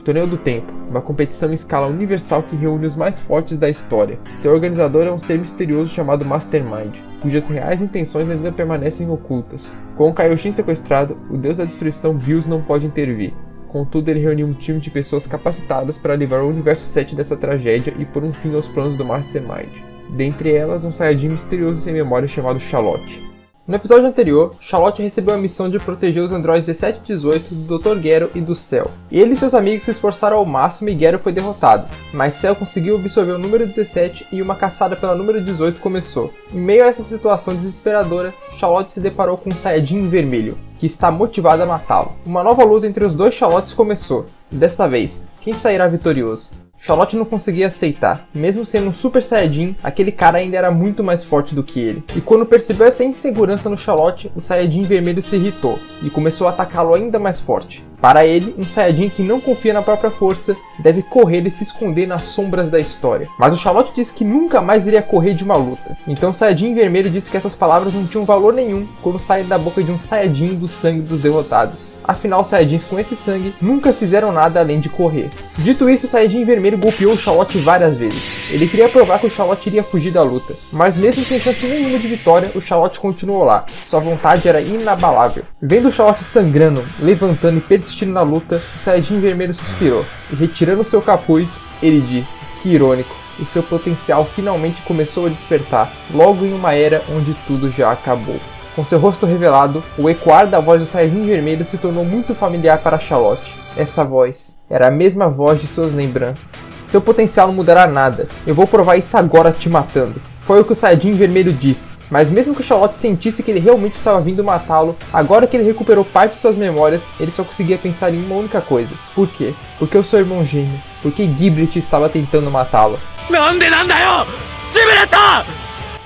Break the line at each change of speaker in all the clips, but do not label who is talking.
Torneio do Tempo, uma competição em escala universal que reúne os mais fortes da história. Seu organizador é um ser misterioso chamado Mastermind, cujas reais intenções ainda permanecem ocultas. Com o Kaioshin sequestrado, o deus da destruição Bills não pode intervir. Contudo, ele reuniu um time de pessoas capacitadas para livrar o Universo 7 dessa tragédia e pôr um fim aos planos do Mastermind. Dentre elas, um Saiyajin misterioso sem memória chamado Charlotte. No episódio anterior, Charlotte recebeu a missão de proteger os androides 17 e 18 do Dr. Gero e do Cell. Ele e seus amigos se esforçaram ao máximo e Gero foi derrotado, mas Cell conseguiu absorver o número 17 e uma caçada pela número 18 começou. Em meio a essa situação desesperadora, Charlotte se deparou com um Saiyajin vermelho, que está motivado a matá-lo. Uma nova luta entre os dois Charlottes começou. Dessa vez, quem sairá vitorioso? Charlotte não conseguia aceitar. Mesmo sendo um Super Saiyajin, aquele cara ainda era muito mais forte do que ele. E quando percebeu essa insegurança no Charlotte, o Saiyajin vermelho se irritou e começou a atacá-lo ainda mais forte. Para ele, um Saiyajin que não confia na própria força deve correr e se esconder nas sombras da história. Mas o Charlotte disse que nunca mais iria correr de uma luta. Então o Saiyajin vermelho disse que essas palavras não tinham valor nenhum quando saem da boca de um Saiyajin do sangue dos derrotados. Afinal, os Saiyajins com esse sangue nunca fizeram nada além de correr. Dito isso, o Saiyajin vermelho golpeou o Charlotte várias vezes. Ele queria provar que o Charlotte iria fugir da luta. Mas mesmo sem chance nenhuma de vitória, o Charlotte continuou lá. Sua vontade era inabalável. Vendo o Charlotte sangrando, levantando e persistindo na luta, o Saiyajin vermelho suspirou. E retirando seu capuz, ele disse: "Que irônico. E seu potencial finalmente começou a despertar, logo em uma era onde tudo já acabou." Com seu rosto revelado, o ecoar da voz do Saiyajin vermelho se tornou muito familiar para Charlotte. Essa voz era a mesma voz de suas lembranças. Seu potencial não mudará nada. Eu vou provar isso agora te matando. Foi o que o Saiyajin vermelho disse. Mas mesmo que o Charlotte sentisse que ele realmente estava vindo matá-lo, agora que ele recuperou parte de suas memórias, ele só conseguia pensar em uma única coisa. Por quê? Porque o seu irmão gêmeo. Porque Gibrit estava tentando matá-lo.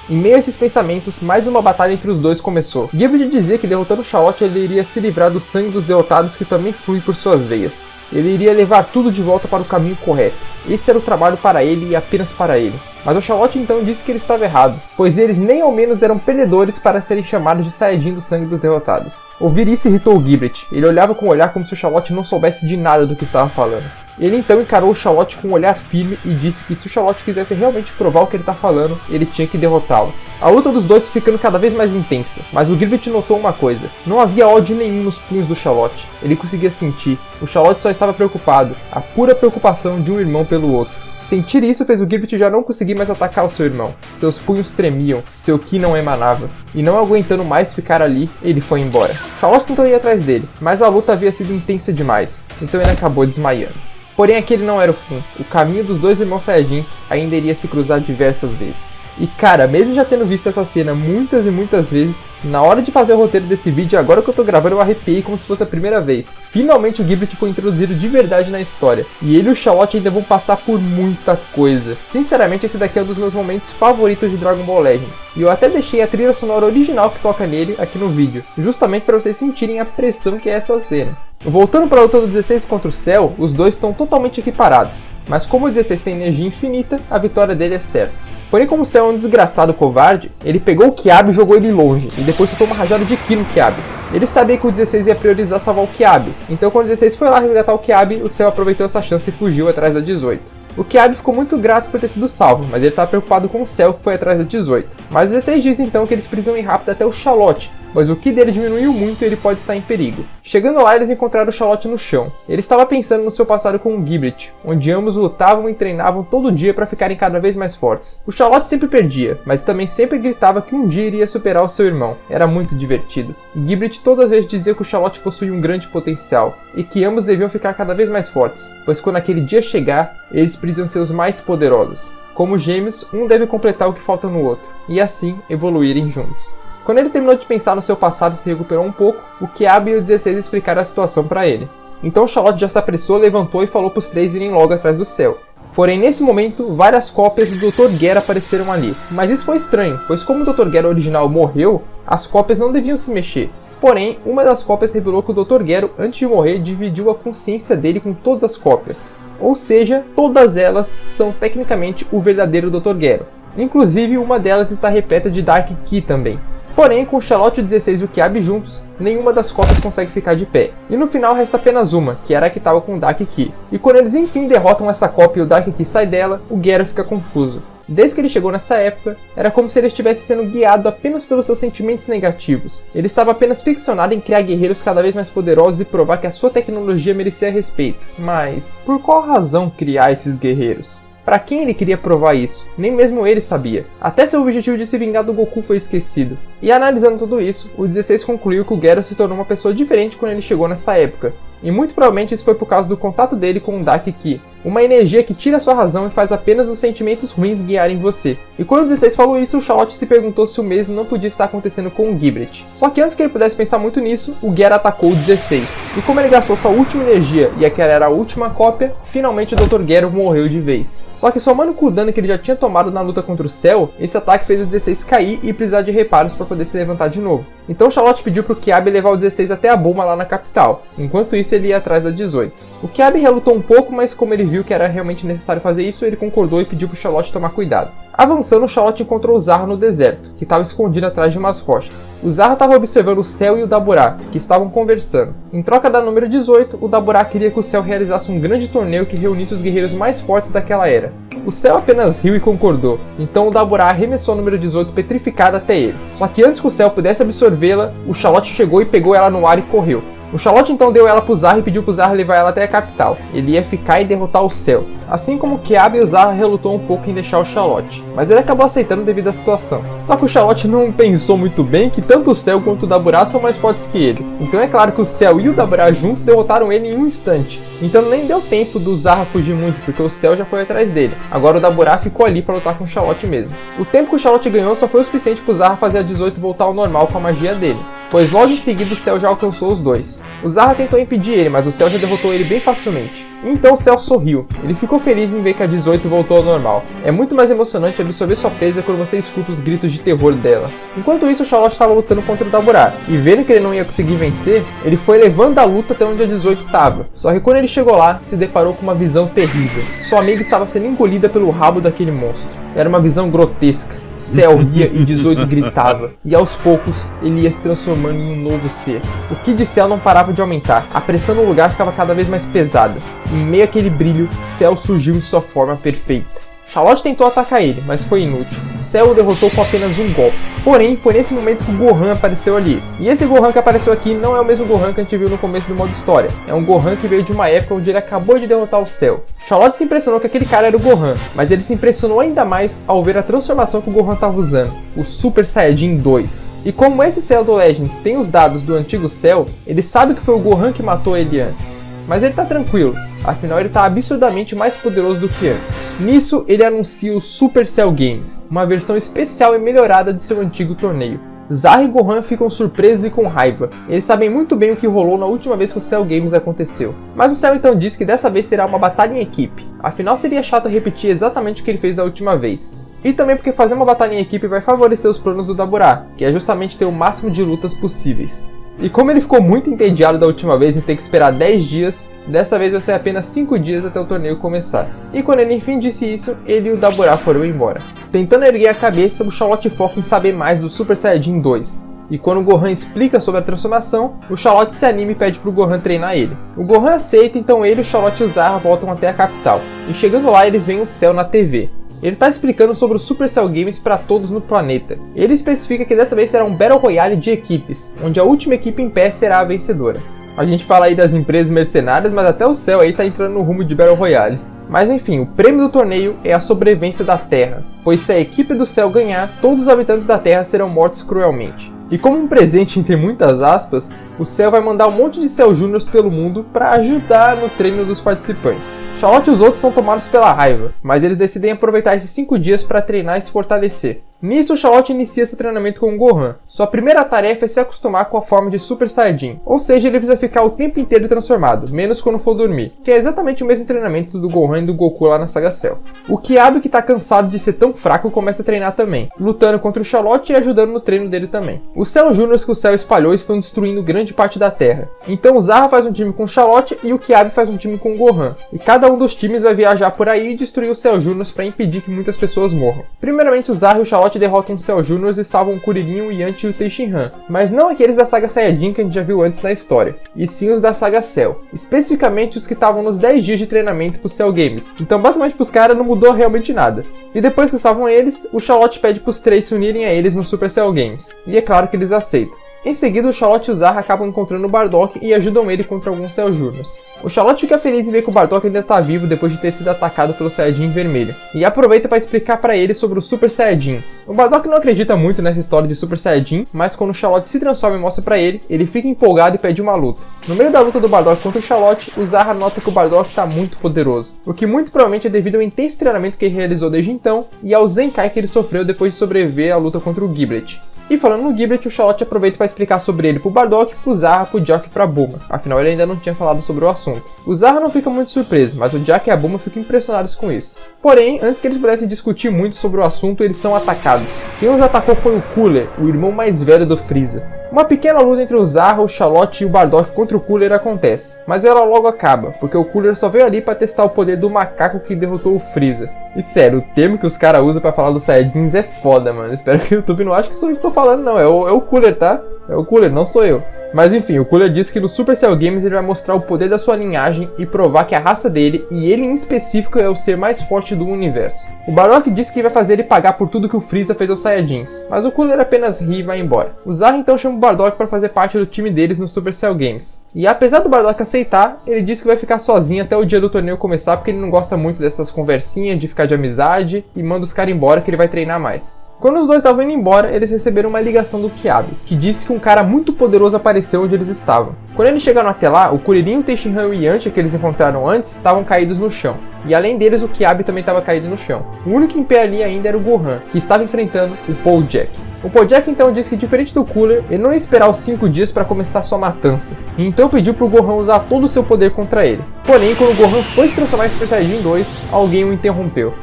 Em meio a esses pensamentos, mais uma batalha entre os dois começou. Gibrit dizia que derrotando Charlotte ele iria se livrar do sangue dos derrotados que também flui por suas veias. Ele iria levar tudo de volta para o caminho correto. Esse era o trabalho para ele e apenas para ele. Mas o Charlotte então disse que ele estava errado, pois eles nem ao menos eram perdedores para serem chamados de Saiyajin do sangue dos derrotados. Ouvir isso irritou o Gibrit. Ele olhava com o olhar como se o Charlotte não soubesse de nada do que estava falando. Ele então encarou o Charlotte com um olhar firme e disse que se o Charlotte quisesse realmente provar o que ele está falando, ele tinha que derrotá-lo. A luta dos dois foi ficando cada vez mais intensa, mas o Gibrit notou uma coisa: não havia ódio nenhum nos punhos do Charlotte. Ele conseguia sentir. O Charlotte só estava preocupado, a pura preocupação de um irmão pelo outro. Sentir isso fez o Gibrit já não conseguir mais atacar o seu irmão. Seus punhos tremiam, seu ki não emanava. E não aguentando mais ficar ali, ele foi embora. Charlotte tentou ir atrás dele, mas a luta havia sido intensa demais, então ele acabou desmaiando. Porém aquele não era o fim. O caminho dos dois irmãos Saiyajins ainda iria se cruzar diversas vezes. E cara, mesmo já tendo visto essa cena muitas e muitas vezes, na hora de fazer o roteiro desse vídeo, agora que eu tô gravando, eu arrepiei como se fosse a primeira vez. Finalmente o Gibrit foi introduzido de verdade na história, e ele e o Charlotte ainda vão passar por muita coisa. Sinceramente, esse daqui é um dos meus momentos favoritos de Dragon Ball Legends, e eu até deixei a trilha sonora original que toca nele aqui no vídeo, justamente para vocês sentirem a pressão que é essa cena. Voltando para a luta do 16 contra o Cell, os dois estão totalmente equiparados, mas como o 16 tem energia infinita, a vitória dele é certa. Porém, como o Cell é um desgraçado covarde, ele pegou o Kiabi e jogou ele longe, e depois soltou uma rajada de ki no Kiabi. Ele sabia que o 16 ia priorizar salvar o Kiabi, então quando o 16 foi lá resgatar o Kiabi, o Cell aproveitou essa chance e fugiu atrás da 18. O Kiabi ficou muito grato por ter sido salvo, mas ele estava preocupado com o Cell que foi atrás da 18. Mas o 16 diz então que eles precisam ir rápido até o Charlotte, pois o ki dele diminuiu muito e ele pode estar em perigo. Chegando lá, eles encontraram o Charlotte no chão. Ele estava pensando no seu passado com o Gibrit, onde ambos lutavam e treinavam todo dia para ficarem cada vez mais fortes. O Charlotte sempre perdia, mas também sempre gritava que um dia iria superar o seu irmão. Era muito divertido. Gibrit todas as vezes dizia que o Charlotte possuía um grande potencial, e que ambos deviam ficar cada vez mais fortes, pois quando aquele dia chegar, eles precisam ser os mais poderosos. Como gêmeos, um deve completar o que falta no outro, e assim evoluírem juntos. Quando ele terminou de pensar no seu passado e se recuperou um pouco, o Kiabi e o 16 explicaram a situação para ele. Então o Charlotte já se apressou, levantou e falou para os três irem logo atrás do Cell. Porém, nesse momento, várias cópias do Dr. Gero apareceram ali. Mas isso foi estranho, pois como o Dr. Gero original morreu, as cópias não deviam se mexer. Porém, uma das cópias revelou que o Dr. Gero, antes de morrer, dividiu a consciência dele com todas as cópias. Ou seja, todas elas são tecnicamente o verdadeiro Dr. Gero. Inclusive, uma delas está repleta de Dark Ki também. Porém, com o Charlotte, o 16 e o Kiabi juntos, nenhuma das cópias consegue ficar de pé. E no final resta apenas uma, que era a que estava com o Dark Key. E quando eles enfim derrotam essa cópia e o Dark Key sai dela, o Gera fica confuso. Desde que ele chegou nessa época, era como se ele estivesse sendo guiado apenas pelos seus sentimentos negativos. Ele estava apenas ficcionado em criar guerreiros cada vez mais poderosos e provar que a sua tecnologia merecia respeito. Mas, por qual razão criar esses guerreiros? Para quem ele queria provar isso? Nem mesmo ele sabia. Até seu objetivo de se vingar do Goku foi esquecido. E analisando tudo isso, o 16 concluiu que o Gera se tornou uma pessoa diferente quando ele chegou nessa época. E muito provavelmente isso foi por causa do contato dele com o Dark Key, uma energia que tira sua razão e faz apenas os sentimentos ruins guiarem você. E quando o 16 falou isso, o Charlotte se perguntou se o mesmo não podia estar acontecendo com o Giblet. Só que antes que ele pudesse pensar muito nisso, o Gera atacou o 16. E como ele gastou sua última energia e aquela era a última cópia, finalmente o Dr. Gero morreu de vez. Só que somando com o dano que ele já tinha tomado na luta contra o Cell, esse ataque fez o 16 cair e precisar de reparos para poder se levantar de novo. Então Charlotte pediu pro Kiabi levar o 16 até a Bulma lá na capital. Enquanto isso, ele ia atrás da 18. O Kiabi relutou um pouco, mas como ele viu que era realmente necessário fazer isso, ele concordou e pediu pro Charlotte tomar cuidado. Avançando, Charlotte encontrou o Zarra no deserto, que estava escondido atrás de umas rochas. O Zarra estava observando o Cell e o Daburá, que estavam conversando. Em troca da número 18, o Daburá queria que o Cell realizasse um grande torneio que reunisse os guerreiros mais fortes daquela era. O Cell apenas riu e concordou, então o Daburá arremessou a número 18 petrificada até ele. Só que antes que o Cell pudesse absorvê-la, o Charlotte chegou e pegou ela no ar e correu. O Charlotte então deu ela pro Zarra e pediu pro Zarra levar ela até a capital. Ele ia ficar e derrotar o Cell. Assim como o Kiabi, o Zarra relutou um pouco em deixar o Charlotte, mas ele acabou aceitando devido à situação. Só que o Charlotte não pensou muito bem que tanto o Cell quanto o Daburá são mais fortes que ele. Então é claro que o Cell e o Daburá juntos derrotaram ele em um instante. Então nem deu tempo do Zarra fugir muito, porque o Cell já foi atrás dele. Agora o Daburá ficou ali para lutar com o Charlotte mesmo. O tempo que o Charlotte ganhou só foi o suficiente pro Zarra fazer a 18 voltar ao normal com a magia dele, pois logo em seguida o Cell já alcançou os dois. O Zarra tentou impedir ele, mas o Cell já derrotou ele bem facilmente. Então o Cell sorriu. Ele ficou feliz em ver que a 18 voltou ao normal. É muito mais emocionante absorver sua presa quando você escuta os gritos de terror dela. Enquanto isso, o Charlotte estava lutando contra o Daburá, e vendo que ele não ia conseguir vencer, ele foi levando a luta até onde a 18 estava. Só que quando ele chegou lá, se deparou com uma visão terrível. Sua amiga estava sendo engolida pelo rabo daquele monstro. Era uma visão grotesca. Cell ria e 18 gritava, e aos poucos ele ia se transformando em um novo ser. O Ki de Cell não parava de aumentar, a pressão no lugar ficava cada vez mais pesada, e em meio àquele brilho, Cell surgiu em sua forma perfeita. Charlotte tentou atacar ele, mas foi inútil. Cell o derrotou com apenas um golpe. Porém, foi nesse momento que o Gohan apareceu ali. E esse Gohan que apareceu aqui não é o mesmo Gohan que a gente viu no começo do modo história. É um Gohan que veio de uma época onde ele acabou de derrotar o Cell. Charlotte se impressionou que aquele cara era o Gohan, mas ele se impressionou ainda mais ao ver a transformação que o Gohan estava usando, o Super Saiyajin 2. E como esse Cell do Legends tem os dados do antigo Cell, ele sabe que foi o Gohan que matou ele antes. Mas ele tá tranquilo, afinal ele tá absurdamente mais poderoso do que antes. Nisso, ele anuncia o Super Cell Games, uma versão especial e melhorada de seu antigo torneio. Zarra e Gohan ficam surpresos e com raiva. Eles sabem muito bem o que rolou na última vez que o Cell Games aconteceu. Mas o Cell então diz que dessa vez será uma batalha em equipe. Afinal, seria chato repetir exatamente o que ele fez da última vez. E também porque fazer uma batalha em equipe vai favorecer os planos do Daburá, que é justamente ter o máximo de lutas possíveis. E como ele ficou muito entediado da última vez em ter que esperar 10 dias, dessa vez vai ser apenas 5 dias até o torneio começar. E quando ele enfim disse isso, ele e o Daburá foram embora. Tentando erguer a cabeça, o Charlotte foca em saber mais do Super Saiyajin 2. E quando o Gohan explica sobre a transformação, o Charlotte se anima e pede pro Gohan treinar ele. O Gohan aceita, então ele, o Charlotte e o Zarra voltam até a capital. E chegando lá, eles veem o Cell na TV. Ele está explicando sobre o Super Cell Games para todos no planeta. Ele especifica que dessa vez será um Battle Royale de equipes, onde a última equipe em pé será a vencedora. A gente fala aí das empresas mercenárias, mas até o Cell aí tá entrando no rumo de Battle Royale. Mas enfim, o prêmio do torneio é a sobrevivência da Terra, pois se a equipe do Cell ganhar, todos os habitantes da Terra serão mortos cruelmente. E como um presente entre muitas aspas, o Cell vai mandar um monte de Cell Juniors pelo mundo para ajudar no treino dos participantes. Charlotte e os outros são tomados pela raiva, mas eles decidem aproveitar esses 5 dias para treinar e se fortalecer. Nisso, Charlotte inicia seu treinamento com o Gohan. Sua primeira tarefa é se acostumar com a forma de Super Saiyajin, ou seja, ele precisa ficar o tempo inteiro transformado, menos quando for dormir, que é exatamente o mesmo treinamento do Gohan e do Goku lá na saga Cell. O Kiabi, que tá cansado de ser tão fraco, começa a treinar também, lutando contra o Charlotte e ajudando no treino dele também. Os Cell Juniors que o Cell espalhou estão destruindo grande parte da Terra, então o Zarra faz um time com o Charlotte e o Kiabi faz um time com o Gohan, e cada um dos times vai viajar por aí e destruir os Cell Juniors para impedir que muitas pessoas morram. Primeiramente, o Zarra e o Charlotte Charlotte derrota um Cell Juniors e salva um Kuririn, o Yanti e o Tenshinhan, mas não aqueles da saga Saiyajin que a gente já viu antes na história, e sim os da saga Cell, especificamente os que estavam nos 10 dias de treinamento pro Cell Games, então basicamente pros caras não mudou realmente nada. E depois que salvam eles, o Charlotte pede pros três se unirem a eles no Super Cell Games, e é claro que eles aceitam. Em seguida, o Charlotte e o Zarra acabam encontrando o Bardock e ajudam ele contra alguns Cell Juniors. O Charlotte fica feliz em ver que o Bardock ainda está vivo depois de ter sido atacado pelo Saiyajin vermelho, e aproveita para explicar para ele sobre o Super Saiyajin. O Bardock não acredita muito nessa história de Super Saiyajin, mas quando o Charlotte se transforma e mostra para ele, ele fica empolgado e pede uma luta. No meio da luta do Bardock contra o Charlotte, o Zarra nota que o Bardock está muito poderoso, o que muito provavelmente é devido ao intenso treinamento que ele realizou desde então e ao Zenkai que ele sofreu depois de sobreviver à luta contra o Giblet. E falando no Giblet, o Charlotte aproveita para explicar sobre ele pro Bardock, pro Zarra, pro Jack e pra Bulma. Afinal, ele ainda não tinha falado sobre o assunto. O Zarra não fica muito surpreso, mas o Jack e a Bulma ficam impressionados com isso. Porém, antes que eles pudessem discutir muito sobre o assunto, eles são atacados. Quem os atacou foi o Cooler, o irmão mais velho do Freeza. Uma pequena luta entre o Zarra, o Charlotte e o Bardock contra o Cooler acontece, mas ela logo acaba, porque o Cooler só veio ali para testar o poder do macaco que derrotou o Freeza. E sério, o termo que os caras usam pra falar dos Saiyajins é foda, mano. Espero que o YouTube não ache que sou eu que tô falando, não. É o Cooler, tá? É o Cooler, não sou eu. Mas enfim, o Cooler disse que no Super Cell Games ele vai mostrar o poder da sua linhagem e provar que a raça dele, e ele em específico, é o ser mais forte do universo. O Bardock disse que vai fazer ele pagar por tudo que o Freeza fez aos Saiyajins, mas o Cooler apenas ri e vai embora. O Zarra então chama o Bardock para fazer parte do time deles no Super Cell Games. E apesar do Bardock aceitar, ele disse que vai ficar sozinho até o dia do torneio começar porque ele não gosta muito dessas conversinhas de ficar de amizade e manda os caras embora que ele vai treinar mais. Quando os dois estavam indo embora, eles receberam uma ligação do Kiabi, que disse que um cara muito poderoso apareceu onde eles estavam. Quando eles chegaram até lá, o Kuririn, o Tenshinhan e o Yanti que eles encontraram antes estavam caídos no chão. E além deles, o Kiabi também estava caído no chão. O único em pé ali ainda era o Gohan, que estava enfrentando o Paul Jack. O Paul Jack então disse que, diferente do Cooler, ele não ia esperar os 5 dias para começar sua matança, e então pediu para o Gohan usar todo o seu poder contra ele. Porém, quando o Gohan foi se transformar em Super Saiyajin 2, alguém o interrompeu.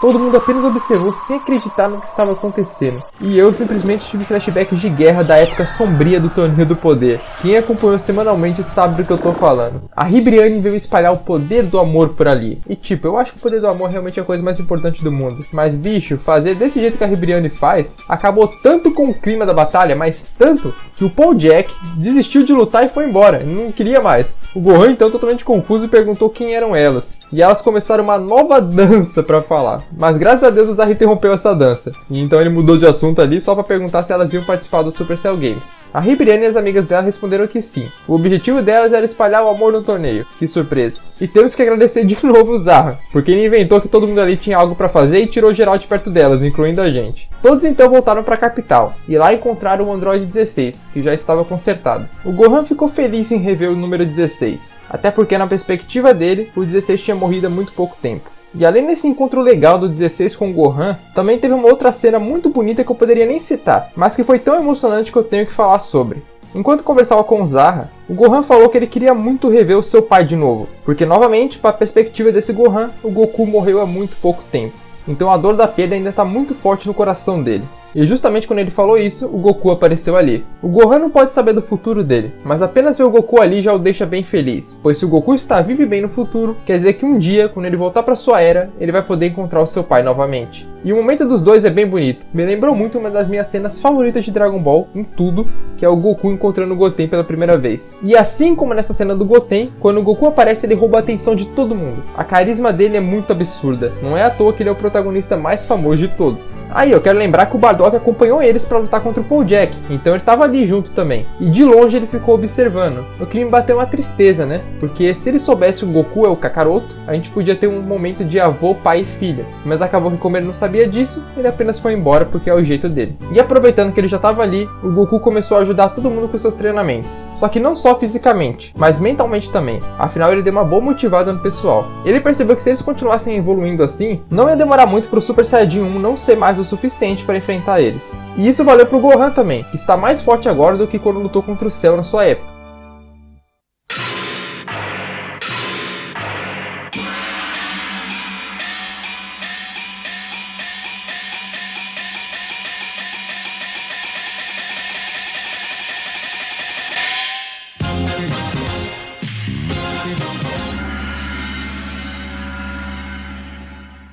Todo mundo apenas observou sem acreditar no que estava acontecendo. E eu simplesmente tive flashbacks de guerra da época sombria do Torneio do Poder. Quem acompanhou semanalmente sabe do que eu tô falando. A Ribrianne veio espalhar o poder do amor por ali. E tipo, eu acho que o poder do amor realmente é a coisa mais importante do mundo. Mas bicho, fazer desse jeito que a Ribrianne faz, acabou tanto com o clima da batalha, mas tanto, que o Paul Jack desistiu de lutar e foi embora. Não queria mais. O Gohan então, totalmente confuso, perguntou quem eram elas. E elas começaram uma nova dança pra falar. Mas graças a Deus o Zarra interrompeu essa dança, e então ele mudou de assunto ali só pra perguntar se elas iam participar do Super Cell Games. A Ribrianne e as amigas dela responderam que sim. O objetivo delas era espalhar o amor no torneio. Que surpresa. E temos que agradecer de novo o Zarra, porque ele inventou que todo mundo ali tinha algo pra fazer e tirou geral de perto delas, incluindo a gente. Todos então voltaram pra capital, e lá encontraram o Android 16, que já estava consertado. O Gohan ficou feliz em rever o número 16, até porque na perspectiva dele, o 16 tinha morrido há muito pouco tempo. E além desse encontro legal do 16 com o Gohan, também teve uma outra cena muito bonita que eu poderia nem citar, mas que foi tão emocionante que eu tenho que falar sobre. Enquanto conversava com o Zarra, o Gohan falou que ele queria muito rever o seu pai de novo, porque novamente, para a perspectiva desse Gohan, o Goku morreu há muito pouco tempo. Então a dor da perda ainda está muito forte no coração dele. E justamente quando ele falou isso, o Goku apareceu ali. O Gohan não pode saber do futuro dele, mas apenas ver o Goku ali já o deixa bem feliz, pois se o Goku está vivo e bem no futuro, quer dizer que um dia, quando ele voltar para sua era, ele vai poder encontrar o seu pai novamente. E o momento dos dois é bem bonito, me lembrou muito uma das minhas cenas favoritas de Dragon Ball, em tudo, que é o Goku encontrando o Goten pela primeira vez. E assim como nessa cena do Goten, quando o Goku aparece ele rouba a atenção de todo mundo. A carisma dele é muito absurda, não é à toa que ele é o protagonista mais famoso de todos. Aí eu quero lembrar que o Bardock acompanhou eles para lutar contra o Paul Jack, então ele estava ali junto também. E de longe ele ficou observando, o que me bateu uma tristeza, né? Porque se ele soubesse que o Goku é o Kakaroto, a gente podia ter um momento de avô, pai e filha. Mas acabou que como ele não sabia disso, ele apenas foi embora porque é o jeito dele. E aproveitando que ele já estava ali, o Goku começou a ajudar todo mundo com seus treinamentos. Só que não só fisicamente, mas mentalmente também. Afinal ele deu uma boa motivada no pessoal. Ele percebeu que se eles continuassem evoluindo assim, não ia demorar muito para o Super Saiyajin 1 não ser mais o suficiente para enfrentar eles. E isso valeu pro Gohan também, que está mais forte agora do que quando lutou contra o Cell na sua época.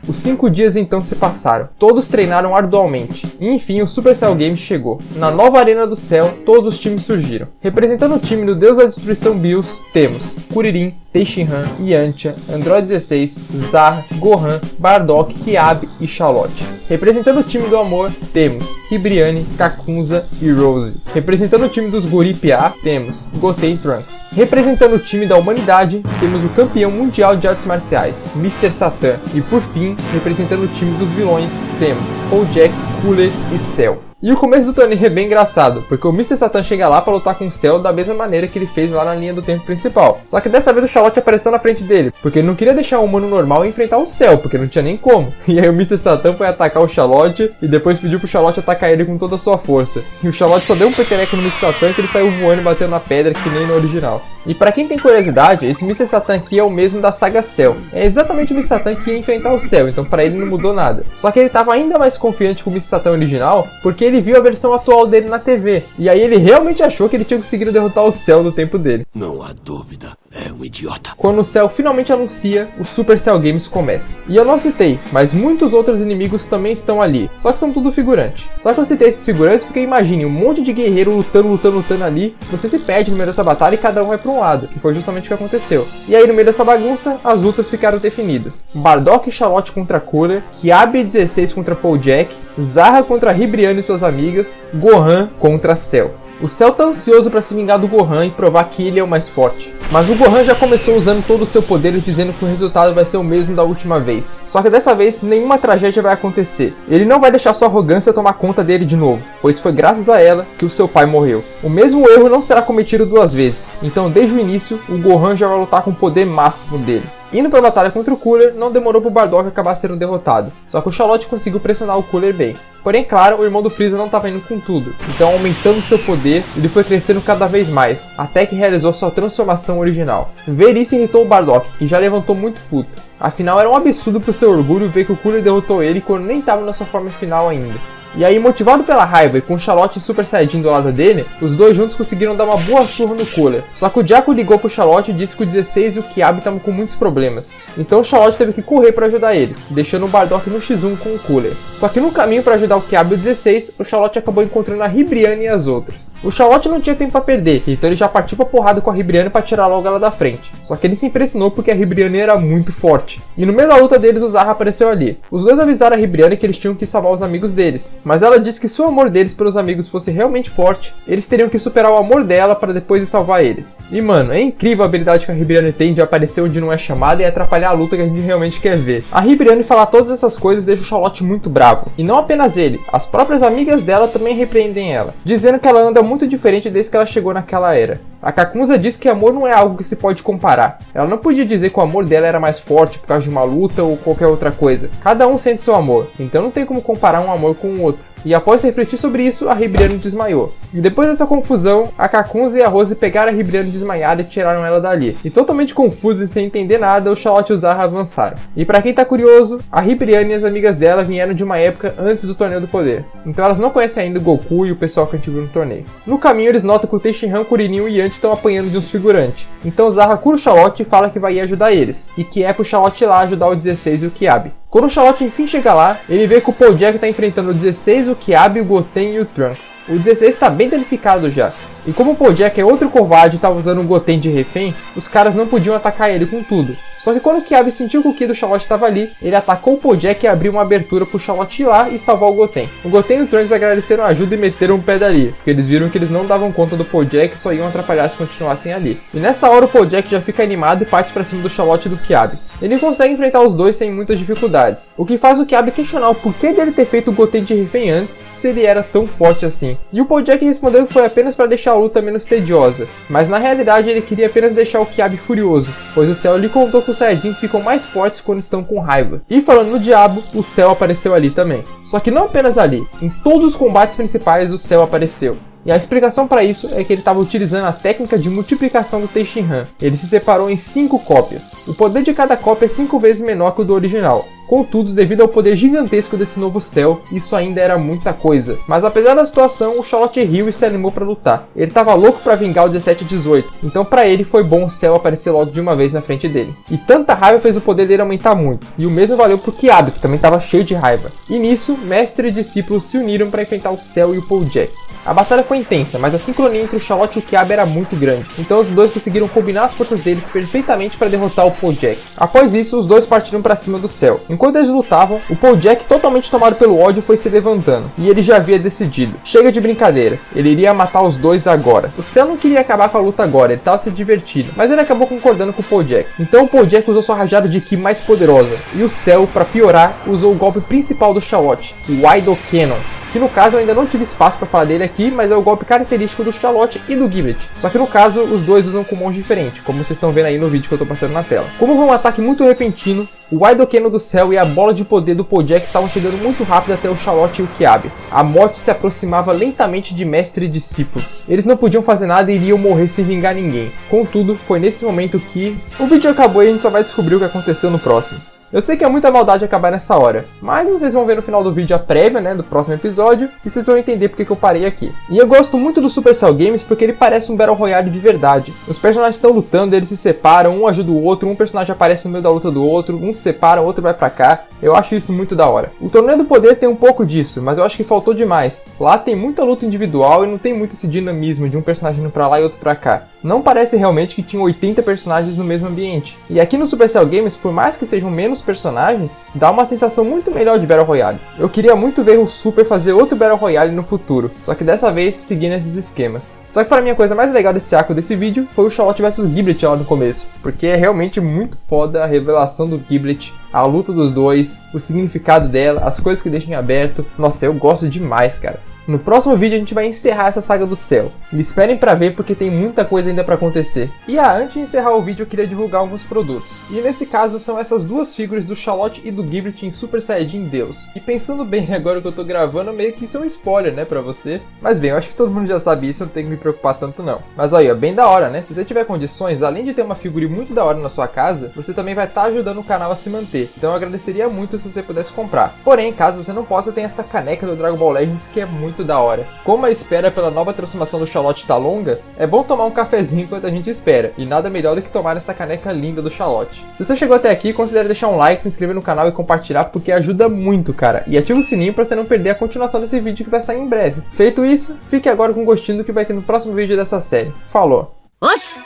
Os 5 dias então se passaram. Todos treinaram arduamente. E enfim, o Supercell Games chegou. Na nova Arena do Céu, todos os times surgiram. Representando o time do Deus da Destruição Bills, temos Kuririn, Tenshinhan, Yantia, Android 16, Zarra, Gohan, Bardock, Kiabi e Charlotte. Representando o time do amor, temos Ribrianne, Kakunza e Rose. Representando o time dos Guri PA, temos Goten e Trunks. Representando o time da humanidade, temos o campeão mundial de artes marciais, Mr. Satan. E por fim, representando o time dos vilões, temos Jack, Cooler e Cell. E o começo do torneio é bem engraçado, porque o Mr. Satan chega lá pra lutar com o Cell da mesma maneira que ele fez lá na linha do tempo principal. Só que dessa vez o Charlotte apareceu na frente dele, porque ele não queria deixar o humano normal e enfrentar o Cell, porque não tinha nem como. E aí o Mr. Satan foi atacar o Charlotte e depois pediu pro Charlotte atacar ele com toda a sua força. E o Charlotte só deu um peteleco no Mr. Satan que ele saiu voando e batendo na pedra que nem no original. E pra quem tem curiosidade, esse Mr. Satan aqui é o mesmo da saga Cell. É exatamente o Mr. Satan que ia enfrentar o Cell, então pra ele não mudou nada. Só que ele tava ainda mais confiante com o Mr. Satan original, porque ele viu a versão atual dele na TV. E aí ele realmente achou que ele tinha conseguido derrotar o Cell no tempo dele.
Não há dúvida, é um idiota.
Quando o Cell finalmente anuncia, o Supercell Games começa. E eu não citei, mas muitos outros inimigos também estão ali, só que são tudo figurante. Só que eu citei esses figurantes porque imagine um monte de guerreiro lutando ali, você se perde no meio dessa batalha e cada um vai pra um lado, que foi justamente o que aconteceu. E aí no meio dessa bagunça, as lutas ficaram definidas. Bardock e Charlotte contra Cooler, Kiabi 16 contra Jack, Zarra contra Ribrianne e suas amigas, Gohan contra Cell. O Cell tá ansioso para se vingar do Gohan e provar que ele é o mais forte. Mas o Gohan já começou usando todo o seu poder e dizendo que o resultado vai ser o mesmo da última vez. Só que dessa vez nenhuma tragédia vai acontecer. Ele não vai deixar sua arrogância tomar conta dele de novo, pois foi graças a ela que o seu pai morreu. O mesmo erro não será cometido 2 vezes, então desde o início o Gohan já vai lutar com o poder máximo dele. Indo pra batalha contra o Cooler, não demorou pro Bardock acabar sendo derrotado, só que o Charlotte conseguiu pressionar o Cooler bem. Porém, claro, o irmão do Freeza não estava indo com tudo, então aumentando seu poder, ele foi crescendo cada vez mais, até que realizou sua transformação original. Ver isso irritou o Bardock, que já levantou muito puto. Afinal, era um absurdo pro seu orgulho ver que o Cooler derrotou ele quando nem estava na sua forma final ainda. E aí, motivado pela raiva e com o Charlotte e Super Saiyajin do lado dele, os dois juntos conseguiram dar uma boa surra no Cooler. Só que o Jaco ligou pro Charlotte e disse que o 16 e o Kiabi estavam com muitos problemas. Então o Charlotte teve que correr para ajudar eles, deixando o Bardock no X1 com o Cooler. Só que no caminho para ajudar o Kiabi e o 16, o Charlotte acabou encontrando a Ribrianne e as outras. O Charlotte não tinha tempo para perder, então ele já partiu pra porrada com a Ribrianne para tirar logo ela da frente. Só que ele se impressionou porque a Ribrianne era muito forte. E no meio da luta deles, o Zarra apareceu ali. Os dois avisaram a Ribrianne que eles tinham que salvar os amigos deles, mas ela disse que se o amor deles pelos amigos fosse realmente forte, eles teriam que superar o amor dela para depois de salvar eles. E mano, é incrível a habilidade que a Ribrianne tem de aparecer onde não é chamada e atrapalhar a luta que a gente realmente quer ver. A Ribrianne falar todas essas coisas deixa o Charlotte muito bravo. E não apenas ele, as próprias amigas dela também repreendem ela, dizendo que ela anda muito diferente desde que ela chegou naquela era. A Kakunza diz que amor não é algo que se pode comparar. Ela não podia dizer que o amor dela era mais forte por causa de uma luta ou qualquer outra coisa. Cada um sente seu amor, então não tem como comparar um amor com o outro. E após refletir sobre isso, a Ribrianne desmaiou. E depois dessa confusão, a Kakunza e a Rose pegaram a Ribrianne desmaiada e tiraram ela dali. E totalmente confusos e sem entender nada, o Charlotte e o Zarra avançaram. E pra quem tá curioso, a Ribrianne e as amigas dela vieram de uma época antes do Torneio do Poder. Então elas não conhecem ainda o Goku e o pessoal que a gente viu no torneio. No caminho eles notam que o Tenshinhan, Kuririn e Yantia estão apanhando de uns figurantes. Então o Zarra cura o Charlotte e fala que vai ir ajudar eles. E que é pro Charlotte ir lá ajudar o 16 e o Kiabi. Quando o Charlotte enfim chega lá, ele vê que o Jack tá enfrentando o 16, o Kiabi, o Goten e o Trunks. O 16 tá bem danificado já. E como o Jack é outro covarde e tava usando o Goten de refém, os caras não podiam atacar ele com tudo. Só que quando o Kiabi sentiu que o Ki do Charlotte estava ali, ele atacou o Jack e abriu uma abertura pro Charlotte ir lá e salvar o Goten. O Goten e o Trunks agradeceram a ajuda e meteram o pé dali, porque eles viram que eles não davam conta do Jack e só iam atrapalhar se continuassem ali. E nessa hora o Jack já fica animado e parte pra cima do Charlotte e do Kiabi. Ele consegue enfrentar os dois sem muitas dificuldades, o que faz o Kiabi questionar o porquê dele ter feito o Goten de refém antes, se ele era tão forte assim. E o Jack respondeu que foi apenas para deixar a luta menos tediosa, mas na realidade ele queria apenas deixar o Kiabi furioso, pois o Cell lhe contou que os Saiyajins ficam mais fortes quando estão com raiva. E falando no diabo, o Cell apareceu ali também. Só que não apenas ali, em todos os combates principais o Cell apareceu. E a explicação para isso é que ele estava utilizando a técnica de multiplicação do Tenshinhan. Ele se separou em 5 cópias. O poder de cada cópia é 5 vezes menor que o do original. Contudo, devido ao poder gigantesco desse novo Cell, isso ainda era muita coisa. Mas apesar da situação, o Charlotte riu e se animou para lutar. Ele tava louco para vingar o 17-18, então para ele foi bom o Cell aparecer logo de uma vez na frente dele. E tanta raiva fez o poder dele aumentar muito, e o mesmo valeu pro Kiabe, que também tava cheio de raiva. E nisso, mestre e discípulos se uniram para enfrentar o Cell e o Applejack. A batalha foi intensa, mas a sincronia entre o Charlotte e o Kiabe era muito grande, então os dois conseguiram combinar as forças deles perfeitamente para derrotar o Applejack. Após isso, os dois partiram para cima do Cell. Enquanto eles lutavam, o Applejack, totalmente tomado pelo ódio, foi se levantando, e ele já havia decidido. Chega de brincadeiras, ele iria matar os dois agora. O Cell não queria acabar com a luta agora, ele estava se divertindo, mas ele acabou concordando com o Applejack. Então o Applejack usou sua rajada de Ki mais poderosa, e o Cell, para piorar, usou o golpe principal do Charlotte, o Idol Cannon, que no caso eu ainda não tive espaço para falar dele aqui, mas é o golpe característico do Charlotte e do Giblet. Só que no caso, os dois usam com mãos diferentes, como vocês estão vendo aí no vídeo que eu estou passando na tela. Como foi um ataque muito repentino, o Idol Cannon do Cell e a bola de poder do Applejack estavam chegando muito rápido até o Charlotte e o Kiabe. A morte se aproximava lentamente de mestre e discípulo. Eles não podiam fazer nada e iriam morrer sem vingar ninguém. Contudo, foi nesse momento que o vídeo acabou e a gente só vai descobrir o que aconteceu no próximo. Eu sei que é muita maldade acabar nessa hora, mas vocês vão ver no final do vídeo a prévia, né, do próximo episódio, e vocês vão entender porque que eu parei aqui. E eu gosto muito do Supercell Games porque ele parece um Battle Royale de verdade. Os personagens estão lutando, eles se separam, um ajuda o outro, um personagem aparece no meio da luta do outro, um se separa, o outro vai pra cá. Eu acho isso muito da hora. O Torneio do Poder tem um pouco disso, mas eu acho que faltou demais. Lá tem muita luta individual e não tem muito esse dinamismo de um personagem indo pra lá e outro pra cá. Não parece realmente que tinham 80 personagens no mesmo ambiente. E aqui no Supercell Games, por mais que sejam menos personagens, dá uma sensação muito melhor de Battle Royale. Eu queria muito ver o Super fazer outro Battle Royale no futuro, só que dessa vez seguindo esses esquemas. Só que para mim a coisa mais legal desse arco desse vídeo foi o Charlotte vs Giblet lá no começo, porque é realmente muito foda a revelação do Giblet, a luta dos dois, o significado dela, as coisas que deixam em aberto. Nossa, eu gosto demais, cara. No próximo vídeo a gente vai encerrar essa saga do Cell. E esperem pra ver porque tem muita coisa ainda pra acontecer. E antes de encerrar o vídeo eu queria divulgar alguns produtos. E nesse caso são essas duas figuras do Charlotte e do Giblet em Super Saiyajin Deus. E pensando bem agora que eu tô gravando, meio que isso é um spoiler, né, pra você. Mas bem, eu acho que todo mundo já sabe isso, eu não tenho que me preocupar tanto não. Mas aí, ó, bem da hora, né? Se você tiver condições, além de ter uma figura muito da hora na sua casa, você também vai estar ajudando o canal a se manter. Então eu agradeceria muito se você pudesse comprar. Porém, caso você não possa, tem essa caneca do Dragon Ball Legends que é muito da hora. Como a espera pela nova transformação do Charlotte tá longa, é bom tomar um cafezinho enquanto a gente espera, e nada melhor do que tomar essa caneca linda do Charlotte. Se você chegou até aqui, considere deixar um like, se inscrever no canal e compartilhar porque ajuda muito, cara. E ativa o sininho pra você não perder a continuação desse vídeo que vai sair em breve. Feito isso, fique agora com gostinho do que vai ter no próximo vídeo dessa série. Falou!
Oss!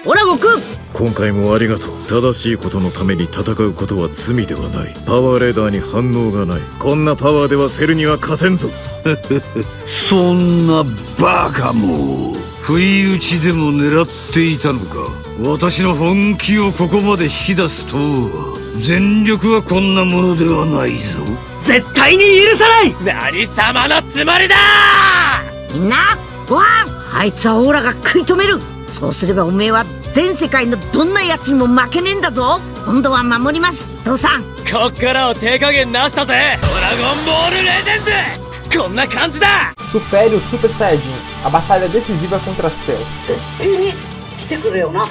Ora Goku!
今回もありがとう。正しいことのために戦うことは罪ではない。パワーレーダーに反応がない。こんなパワーではセルには勝てんぞ。
そんなバカも不意打ちでも狙っていたのか。私の本気をここまで引き出すとは。全力はこんなものではないぞ。
絶対に許さない！
何様のつもりだ！
みんなご飯！あいつはオーラが食い止める。そうすればおめえは全世界のどんなやつにも負けねえんだぞ。今度は守ります父さん。
こっからを手加減なしたぜ。ドラゴンボールレジェンズこんな感じだ。
Supere o Super Saiyajin, a batalha decisiva contra Cell.
絶対に来てくれよな。